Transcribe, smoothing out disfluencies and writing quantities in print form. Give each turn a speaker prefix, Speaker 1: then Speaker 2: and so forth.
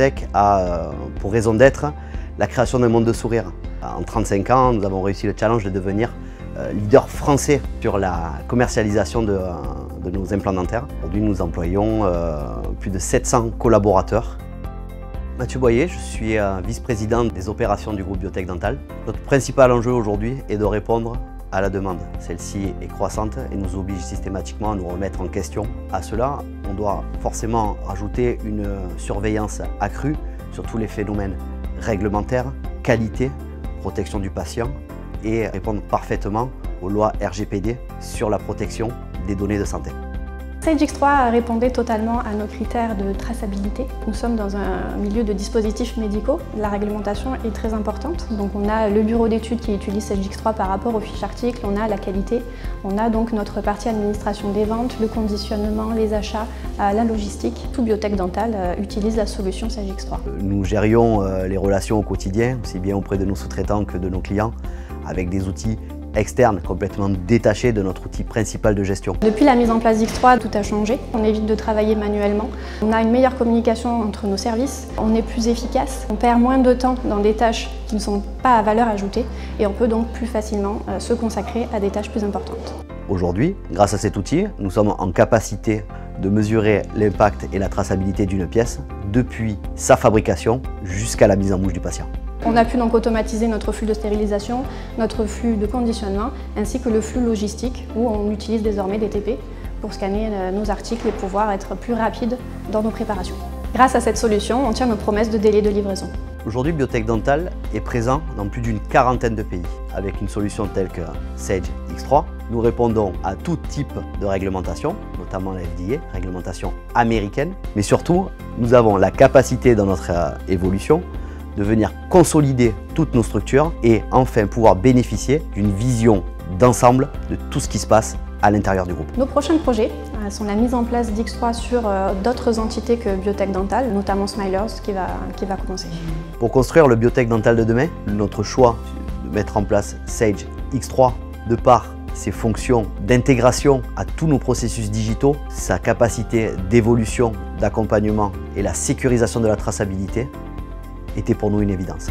Speaker 1: Biotech a pour raison d'être la création d'un monde de sourire. En 35 ans, nous avons réussi le challenge de devenir leader français sur la commercialisation de nos implants dentaires. Aujourd'hui, nous employons plus de 700 collaborateurs. Mathieu Boyer, je suis vice-président des opérations du groupe Biotech Dental. Notre principal enjeu aujourd'hui est de répondre à la demande. Celle-ci est croissante et nous oblige systématiquement à nous remettre en question. À cela, on doit forcément rajouter une surveillance accrue sur tous les phénomènes réglementaires, qualité, protection du patient et répondre parfaitement aux lois RGPD sur la protection des données de santé.
Speaker 2: Sage X3 répondait totalement à nos critères de traçabilité. Nous sommes dans un milieu de dispositifs médicaux. La réglementation est très importante. Donc on a le bureau d'études qui utilise Sage X3 par rapport aux fiches articles, on a la qualité, on a donc notre partie administration des ventes, le conditionnement, les achats, la logistique. Tout Biotech Dental utilise la solution Sage X3.
Speaker 1: Nous gérions les relations au quotidien, aussi bien auprès de nos sous-traitants que de nos clients, avec des outils externe, complètement détaché de notre outil principal de gestion.
Speaker 2: Depuis la mise en place d'X3, tout a changé. On évite de travailler manuellement. On a une meilleure communication entre nos services. On est plus efficace. On perd moins de temps dans des tâches qui ne sont pas à valeur ajoutée et on peut donc plus facilement se consacrer à des tâches plus importantes.
Speaker 1: Aujourd'hui, grâce à cet outil, nous sommes en capacité de mesurer l'impact et la traçabilité d'une pièce depuis sa fabrication jusqu'à la mise en bouche du patient.
Speaker 2: On a pu donc automatiser notre flux de stérilisation, notre flux de conditionnement, ainsi que le flux logistique où on utilise désormais des TP pour scanner nos articles et pouvoir être plus rapide dans nos préparations. Grâce à cette solution, on tient nos promesses de délai de livraison.
Speaker 1: Aujourd'hui, Biotech Dental est présent dans plus d'une quarantaine de pays. Avec une solution telle que Sage X3, nous répondons à tout type de réglementation, notamment la FDA, réglementation américaine, mais surtout, nous avons la capacité dans notre évolution de venir consolider toutes nos structures et enfin pouvoir bénéficier d'une vision d'ensemble de tout ce qui se passe à l'intérieur du groupe.
Speaker 2: Nos prochains projets sont la mise en place d'X3 sur d'autres entités que Biotech Dental, notamment Smilers qui va commencer.
Speaker 1: Pour construire le Biotech Dental de demain, notre choix de mettre en place Sage X3 de par ses fonctions d'intégration à tous nos processus digitaux, sa capacité d'évolution, d'accompagnement et la sécurisation de la traçabilité était pour nous une évidence.